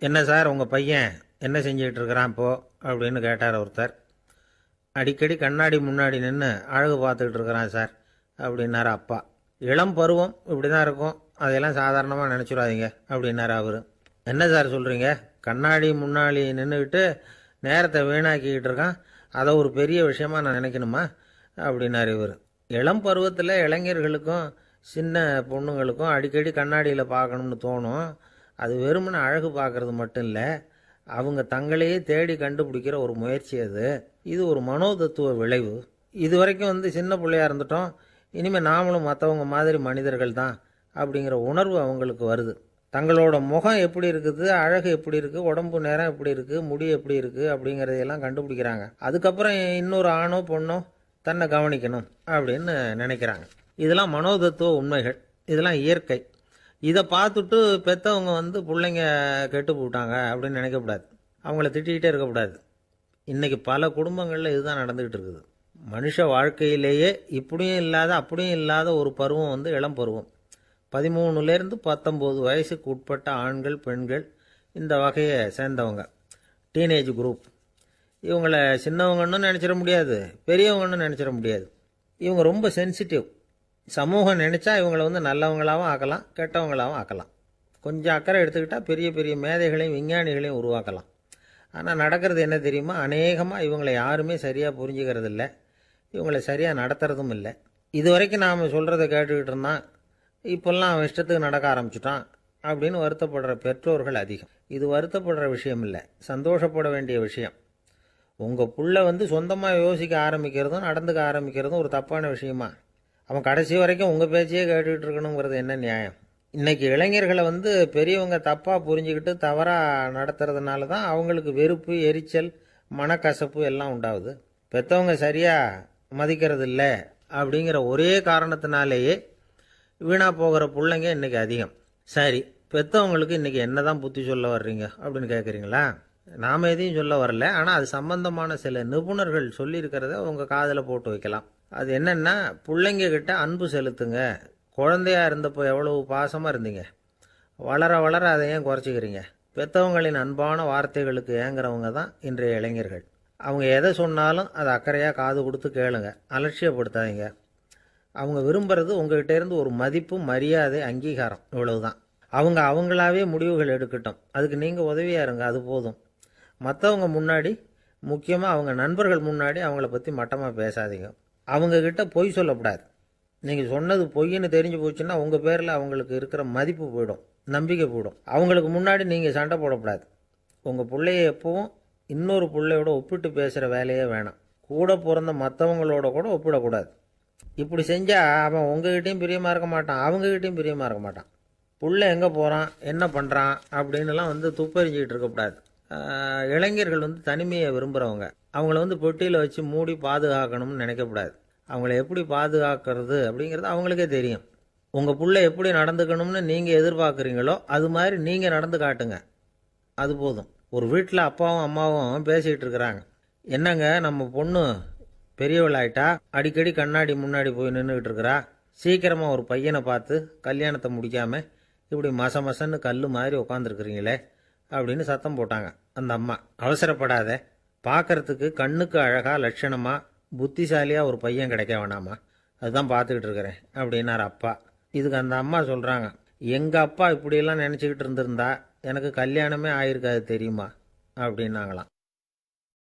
என்ன சார் உங்கள் பையன் என்ன செஞ்சுக்கிட்டு இருக்கிறான் இப்போ அப்படின்னு கேட்டார் ஒருத்தர். அடிக்கடி கண்ணாடி முன்னாடி நின்று அழகு பார்த்துக்கிட்டு இருக்கிறான் சார் அப்படின்னாரு அப்பா. இளம் பருவம் இப்படி தான் இருக்கும், அதையெல்லாம் சாதாரணமாக நினச்சிடாதீங்க அப்படின்னாரு அவர். என்ன சார் சொல்கிறீங்க, கண்ணாடி முன்னாடி நின்றுக்கிட்டு நேரத்தை வீணாக்கிக்கிட்டு இருக்கான், அதை ஒரு பெரிய விஷயமா நான் நினைக்கணுமா அப்படின்னாரு இவர். இளம் பருவத்தில் இளைஞர்களுக்கும் சின்ன பொண்ணுங்களுக்கும் அடிக்கடி கண்ணாடியில் பார்க்கணும்னு தோணும். அது வெறுமனே அழகு பார்க்கறது மட்டும் இல்லை, அவங்க தங்களையே தேடி கண்டுபிடிக்கிற ஒரு முயற்சி அது. இது ஒரு மனோதத்துவ விளைவு. இது வரைக்கும் சின்ன பிள்ளையா இருந்துட்டோம், இனிமேல் நாமளும் மற்றவங்க மாதிரி மனிதர்கள் தான் அப்படிங்கிற உணர்வு அவங்களுக்கு வருது. தங்களோட முகம் எப்படி இருக்குது, அழகு எப்படி இருக்குது, உடம்பு நேரம் எப்படி இருக்குது, முடி எப்படி இருக்குது அப்படிங்கிறதையெல்லாம் கண்டுபிடிக்கிறாங்க. அதுக்கப்புறம் இன்னொரு ஆணோ பொண்ணோ தன்னை கவனிக்கணும் அப்படின்னு நினைக்கிறாங்க. இதெல்லாம் மனோதத்துவ உண்மைகள், இதெல்லாம் இயற்கை. இதை பார்த்துட்டு பெற்றவங்க பிள்ளைங்க கெட்டு போட்டாங்க அப்படின்னு நினைக்கக்கூடாது, அவங்கள திட்டிகிட்டே இருக்கக்கூடாது. இன்றைக்கி பல குடும்பங்களில் இதுதான் நடந்துக்கிட்டு இருக்குது. மனுஷ வாழ்க்கையிலேயே இப்படியும் இல்லாத அப்படியும் இல்லாத ஒரு பருவம் இளம் பருவம். 13லேருந்து 19 வயசுக்கு உட்பட்ட ஆண்கள் பெண்கள் இந்த வகையை சேர்ந்தவங்க, டீனேஜ் குரூப். இவங்களை சின்னவங்கன்னு நினச்சிட முடியாது, பெரியவங்கன்னு நினச்சிட முடியாது. இவங்க ரொம்ப சென்சிட்டிவ். சமூகம் நினச்சா இவங்களை நல்லவங்களாகவும் ஆக்கலாம், கெட்டவங்களாகவும் ஆக்கலாம். கொஞ்சம் அக்கறை எடுத்துக்கிட்டால் பெரிய பெரிய மேதைகளையும் விஞ்ஞானிகளையும் உருவாக்கலாம். ஆனால் நடக்கிறது என்ன தெரியுமா, அநேகமாக இவங்களை யாருமே சரியாக புரிஞ்சுக்கிறது இல்லை, இவங்களை சரியாக நடத்துறதும் இல்லை. இது வரைக்கும் நாம் சொல்கிறத கேட்டுக்கிட்டு இருந்தான், இப்போல்லாம் அவன் இஷ்டத்துக்கு நடக்க ஆரம்பிச்சுட்டான் அப்படின்னு வருத்தப்படுற பெற்றோர்கள் அதிகம். இது வருத்தப்படுற விஷயம் இல்லை, சந்தோஷப்பட வேண்டிய விஷயம். உங்கள் புள்ள சொந்தமாக யோசிக்க ஆரம்பிக்கிறதும் நடந்துக்க ஆரம்பிக்கிறதும் ஒரு தப்பான விஷயமா? அவன் கடைசி வரைக்கும் உங்கள் பேச்சையே கேட்டுக்கிட்டு இருக்கணுங்கிறது என்ன நியாயம்? இன்றைக்கி இளைஞர்களை பெரியவங்க தப்பாக புரிஞ்சுக்கிட்டு தவறாக நடத்துறதுனால தான் அவங்களுக்கு வெறுப்பு, எரிச்சல், மனக்கசப்பு எல்லாம் உண்டாகுது. பெற்றவங்க சரியாக மதிக்கிறது இல்லை அப்படிங்கிற ஒரே காரணத்தினாலேயே வீணாக போகிற பிள்ளைங்க இன்றைக்கி அதிகம். சரி, பெற்றவங்களுக்கு இன்றைக்கி என்ன தான் புத்தி சொல்ல வர்றீங்க அப்படின்னு கேட்குறீங்களா? நாம் எதையும் சொல்ல வரல, ஆனால் அது சம்பந்தமான சில நிபுணர்கள் சொல்லியிருக்கிறத உங்கள் காதில் போட்டு வைக்கலாம். அது என்னென்னா, பிள்ளைங்க கிட்ட அன்பு செலுத்துங்க. குழந்தையா இருந்தப்போ எவ்வளவு பாசமாக இருந்தீங்க, வளர வளர அதை ஏன் குறைச்சிக்கிறீங்க? பெற்றவங்களின் அன்பான வார்த்தைகளுக்கு ஏங்குறவங்க தான் இன்றைய இளைஞர்கள். அவங்க எதை சொன்னாலும் அதை அக்கறையாக காது கொடுத்து கேளுங்க, அலட்சியப்படுத்தாதீங்க. அவங்க விரும்புகிறது உங்கள்கிட்ட இருந்து ஒரு மதிப்பு, மரியாதை, அங்கீகாரம், இவ்வளவுதான். அவங்க அவங்களாவே முடிவுகள் எடுக்கட்டும், அதுக்கு நீங்கள் உதவியாக இருங்க, அது போதும். மற்றவங்க முன்னாடி, முக்கியமாக அவங்க நண்பர்கள் முன்னாடி அவங்கள பற்றி மட்டமாக பேசாதீங்க. அவங்கக்கிட்ட பொய் சொல்லக்கூடாது. நீங்கள் சொன்னது பொய்ன்னு தெரிஞ்சு போச்சுன்னா உங்கள் பேரில் அவங்களுக்கு இருக்கிற மதிப்பு போயிடும், நம்பிக்கை போயிடும். அவங்களுக்கு முன்னாடி நீங்கள் சண்டை போடக்கூடாது. உங்கள் பிள்ளைய எப்பவும் இன்னொரு பிள்ளையோட ஒப்பிட்டு பேசுகிற வேலையே வேணாம். கூட பிறந்த மற்றவங்களோட கூட ஒப்பிடக்கூடாது. இப்படி செஞ்சால் அவன் உங்ககிட்டையும் பிரியமாக இருக்க மாட்டான், அவங்ககிட்டையும் பிரியமாக இருக்க மாட்டான். புள்ள எங்கே போகிறான், என்ன பண்ணுறான் அப்படின்னுலாம் துப்பறிஞ்சிக்கிட்டு இருக்கக்கூடாது. இளைஞர்கள் தனிமையை விரும்புகிறவங்க. அவங்கள பெட்டியில் வச்சு மூடி பாதுகாக்கணும்னு நினைக்கக்கூடாது. அவங்கள எப்படி பாதுகாக்கிறது அப்படிங்கிறது அவங்களுக்கே தெரியும். உங்கள் புள்ள எப்படி நடந்துக்கணும்னு நீங்கள் எதிர்பார்க்குறீங்களோ அது மாதிரி நீங்கள் நடந்து காட்டுங்க, அது போதும். ஒரு வீட்டில் அப்பாவும் அம்மாவும் பேசிக்கிட்டு இருக்கிறாங்க. என்னங்க, நம்ம பொண்ணு பெரியவளாயிட்டா, அடிக்கடி கண்ணாடி முன்னாடி போய் நின்றுக்கிட்டு இருக்கிறா, சீக்கிரமாக ஒரு பையனை பார்த்து கல்யாணத்தை முடிக்காமல் இப்படி மசன்னு கல் மாதிரி உட்காந்துருக்குறீங்களே அப்படின்னு சத்தம் போட்டாங்க அந்த அம்மா. அவசரப்படாத, பார்க்கறதுக்கு கண்ணுக்கு அழகா லட்சணமாக புத்திசாலியாக ஒரு பையன் கிடைக்க வேணாமா, அதுதான் பார்த்துக்கிட்டு இருக்கிறேன் அப்படின்னார் அப்பா. இதுக்கு அந்த அம்மா சொல்கிறாங்க, எங்கள் அப்பா இப்படியெல்லாம் நினச்சிக்கிட்டு இருந்திருந்தா எனக்கு கல்யாணமே ஆயிருக்காது தெரியுமா அப்படின்னாங்களாம்.